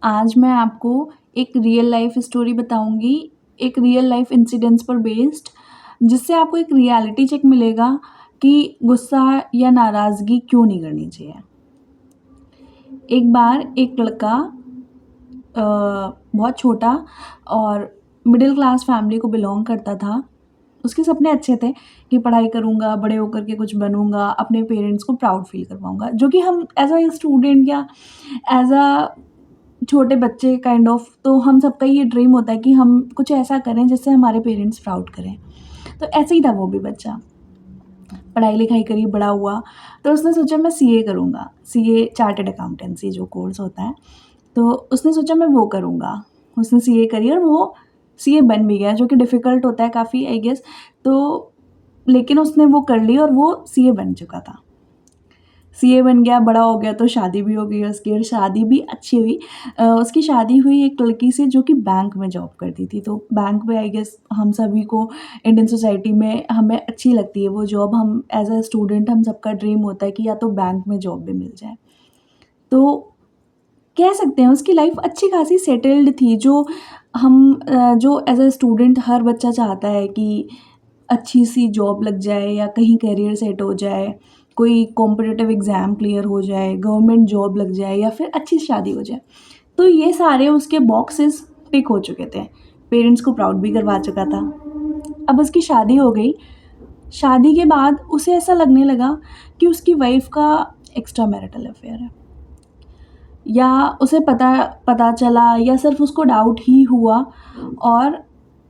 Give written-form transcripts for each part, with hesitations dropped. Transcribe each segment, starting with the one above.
आज मैं आपको एक रियल लाइफ़ स्टोरी बताऊँगी, एक रियल लाइफ़ इंसिडेंट्स पर बेस्ड, जिससे आपको एक रियलिटी चेक मिलेगा कि गुस्सा या नाराज़गी क्यों नहीं करनी चाहिए। एक बार एक लड़का बहुत छोटा और मिडिल क्लास फैमिली को बिलॉन्ग करता था। उसके सपने अच्छे थे कि पढ़ाई करूँगा, बड़े होकर के कुछ बनूँगा, अपने पेरेंट्स को प्राउड फ़ील करवाऊँगा, जो कि हम एज़ अ स्टूडेंट या एज़ अ छोटे बच्चे काइंड ऑफ, तो हम सबका ये ड्रीम होता है कि हम कुछ ऐसा करें जिससे हमारे पेरेंट्स प्राउड करें। तो ऐसे ही था वो भी बच्चा। पढ़ाई-लिखाई करी, बड़ा हुआ, तो उसने सोचा मैं सीए करूँगा। सीए चार्टर्ड अकाउंटेंसी जो कोर्स होता है, तो उसने सोचा मैं वो करूँगा। उसने सीए करी और वो सीए बन भी गया, जो कि डिफ़िकल्ट होता है काफ़ी आई गेस। तो लेकिन उसने वो कर ली और वो सीए बन चुका था। सीए बन गया, बड़ा हो गया, तो शादी भी हो गई उसकी और शादी भी अच्छी हुई। उसकी शादी हुई एक लड़की से जो कि बैंक में जॉब करती थी। तो बैंक में आई गेस हम सभी को इंडियन सोसाइटी में हमें अच्छी लगती है वो जॉब। हम एज़ अ स्टूडेंट हम सबका ड्रीम होता है कि या तो बैंक में जॉब भी मिल जाए। तो कह सकते हैं उसकी लाइफ़ अच्छी खासी सेटल्ड थी, जो एज़ अ स्टूडेंट हर बच्चा चाहता है कि अच्छी-सी जॉब लग जाए या कहीं करियर सेट हो जाए, कोई कॉम्पिटिटिव एग्ज़ाम क्लियर हो जाए, गवर्नमेंट जॉब लग जाए या फिर अच्छी शादी हो जाए। तो ये सारे उसके बॉक्सेस टिक हो चुके थे। पेरेंट्स को प्राउड भी करवा चुका था। अब उसकी शादी हो गई। शादी के बाद उसे ऐसा लगने लगा कि उसकी वाइफ़ का एक्स्ट्रा मैरिटल अफ़ेयर है। या उसे पता पता चला या सिर्फ़ उसको डाउट ही हुआ और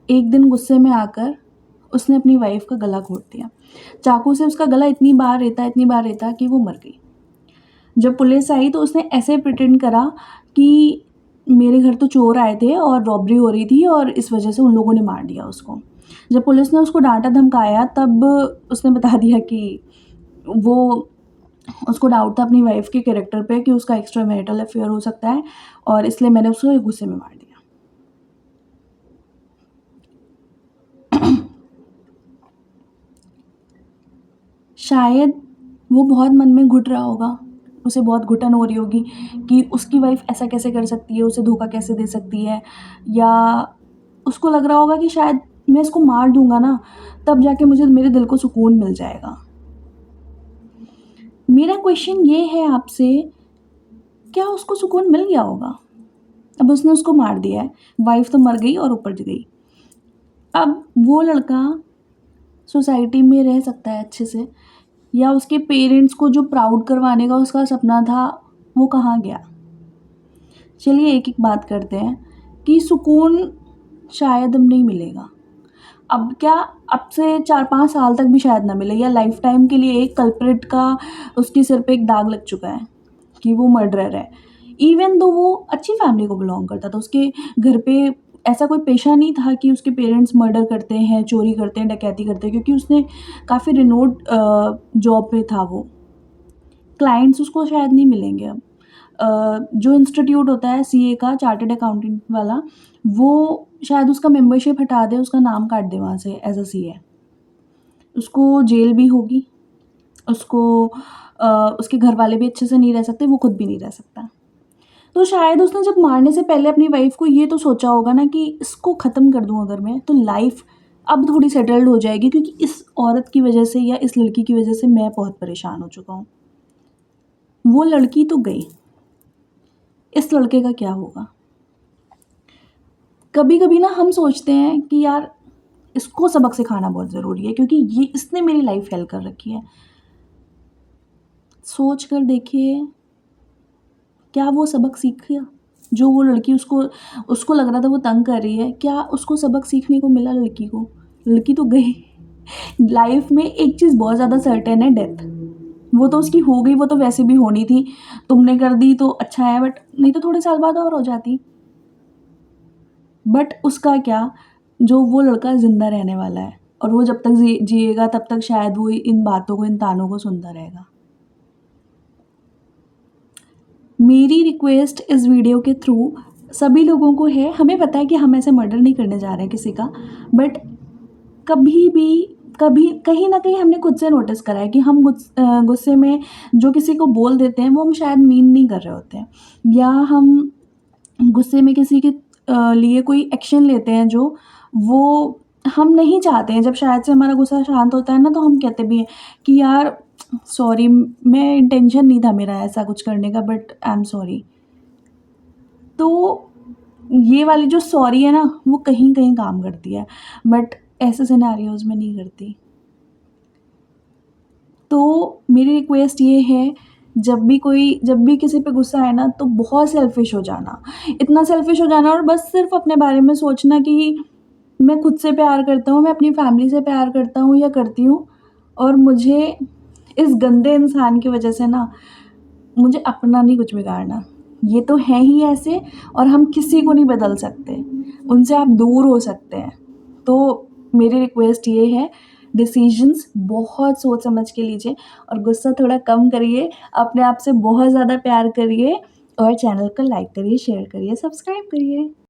एक दिन गुस्से में आकर उसने अपनी वाइफ़ का गला घोंट दिया। चाकू से उसका गला इतनी बार रेता कि वो मर गई। जब पुलिस आई तो उसने ऐसे प्रिटेंड करा कि मेरे घर तो चोर आए थे और रॉबरी हो रही थी और इस वज़ह से उन लोगों ने मार दिया उसको। जब पुलिस ने उसको डाँटा धमकाया तब उसने बता दिया कि वो उसको डाउट था अपनी वाइफ़ के कैरेक्टर पे कि उसका एक्स्ट्रा मैरिटल अफ़ेयर हो सकता है और इसलिए मैंने उसको गुस्से में मार दिया। शायद वो बहुत मन में घुट रहा होगा, उसे बहुत घुटन हो रही होगी कि उसकी वाइफ़ ऐसा कैसे कर सकती है, उसे धोखा कैसे दे सकती है, या उसको लग रहा होगा कि शायद मैं इसको मार दूँगा ना, तब जाके मुझे मेरे दिल को सुकून मिल जाएगा। मेरा क्वेश्चन ये है आपसे, क्या उसको सुकून मिल गया होगा? अब उसने उसको मार दिया है, वाइफ़ तो मर गई और उपज गई। अब वो लड़का सोसाइटी में रह सकता है अच्छे से, या उसके पेरेंट्स को जो प्राउड करवाने का उसका सपना था, वो कहाँ गया? चलिए एक-एक बात करते हैं कि सुकून शायद अब नहीं मिलेगा। अब क्या, अब से 4-5 साल तक भी शायद ना मिले, या लाइफ़ टाइम के लिए एक कल्प्रिट का उसके सिर पे एक दाग लग चुका है कि वो मर्डरर है। इवन दो वो अच्छी फैमिली को बिलॉन्ग करता था, उसके घर पे ऐसा कोई पेशा नहीं था कि उसके पेरेंट्स मर्डर करते हैं, चोरी करते हैं, डकैती करते हैं, क्योंकि उसने काफ़ी रिनोड जॉब पे था वो। क्लाइंट्स उसको शायद नहीं मिलेंगे अब। जो इंस्टीट्यूट होता है सीए का, चार्टर्ड अकाउंटेंट वाला, वो शायद उसका मेंबरशिप हटा दे, उसका नाम काट दे वहाँ से एज़ अ सीए। उसको जेल भी होगी, उसको उसके घर वाले भी अच्छे से नहीं रह सकते, वो खुद भी नहीं रह सकता। तो शायद उसने जब मारने से पहले अपनी वाइफ़ को ये तो सोचा होगा ना कि इसको ख़त्म कर दूँ अगर मैं, तो लाइफ़ अब थोड़ी सेटल्ड हो जाएगी, क्योंकि इस औरत की वज़ह से या इस लड़की की वज़ह से मैं बहुत परेशान हो चुका हूँ। वो लड़की तो गई, इस लड़के का क्या होगा? कभी-कभी ना हम सोचते हैं कि यार इसको सबक सिखाना बहुत ज़रूरी है, क्योंकि ये इसने मेरी लाइफ़ हेल कर रखी है। सोच कर देखिए, क्या वो सबक सीखा? जो वो लड़की उसको उसको लग रहा था वो तंग कर रही है, क्या उसको सबक सीखने को मिला लड़की को? लड़की तो गई। लाइफ़ में एक चीज़ बहुत ज़्यादा सर्टेन है, डेथ। वो तो उसकी हो गई, वो तो वैसे भी होनी थी। तुमने कर दी तो अच्छा है, बट नहीं तो थोड़े साल बाद और हो जाती। बट उसका क्या, जो वो लड़का ज़िंदा रहने वाला है और वो जब तक जिएगा तब तक शायद वो इन बातों को, इन तानों को सुनता रहेगा। मेरी रिक्वेस्ट इस वीडियो के थ्रू सभी लोगों को है, हमें पता है कि हम ऐसे मर्डर नहीं करने जा रहे हैं किसी का, बट कभी भी, कभी कहीं न कहीं हमने खुद से नोटिस करा है कि हम गुस्से में जो किसी को बोल देते हैं, वो हम शायद मीन नहीं कर रहे होते हैं, या हम गुस्से में किसी के लिए कोई एक्शन लेते हैं जो, वो हम नहीं चाहते हैं। जब शायद से हमारा गुस्सा शांत होता है ना, तो हम कहते भी हैं कि यार सॉरी, मैं इंटेंशन नहीं था मेरा ऐसा कुछ करने का, बट आई एम सॉरी। तो ये वाली जो सॉरी है ना, वो कहीं-कहीं काम करती है, बट ऐसे सिनेरियोज़ में नहीं करती। तो मेरी रिक्वेस्ट ये है, जब भी किसी पे गुस्सा आए ना, तो बहुत सेल्फ़िश हो जाना। इतना सेल्फ़िश हो जाना और बस सिर्फ़ अपने बारे में सोचना कि मैं खुद से प्यार करता हूँ, मैं अपनी फ़ैमिली से प्यार करता हूँ या करती हूँ, और मुझे इस गंदे इंसान की वज़ह से ना, मुझे अपना नहीं कुछ बिगाड़ना। ये तो हैं ही ऐसे, और हम किसी को नहीं बदल सकते। उनसे आप दूर हो सकते हैं। तो मेरी रिक्वेस्ट ये है, डिसीज़न्स बहुत सोच समझ के लीजिए और गुस्सा थोड़ा कम करिए, अपने आप से बहुत ज़्यादा प्यार करिए और चैनल को लाइक करिए, शेयर करिए, सब्सक्राइब करिए।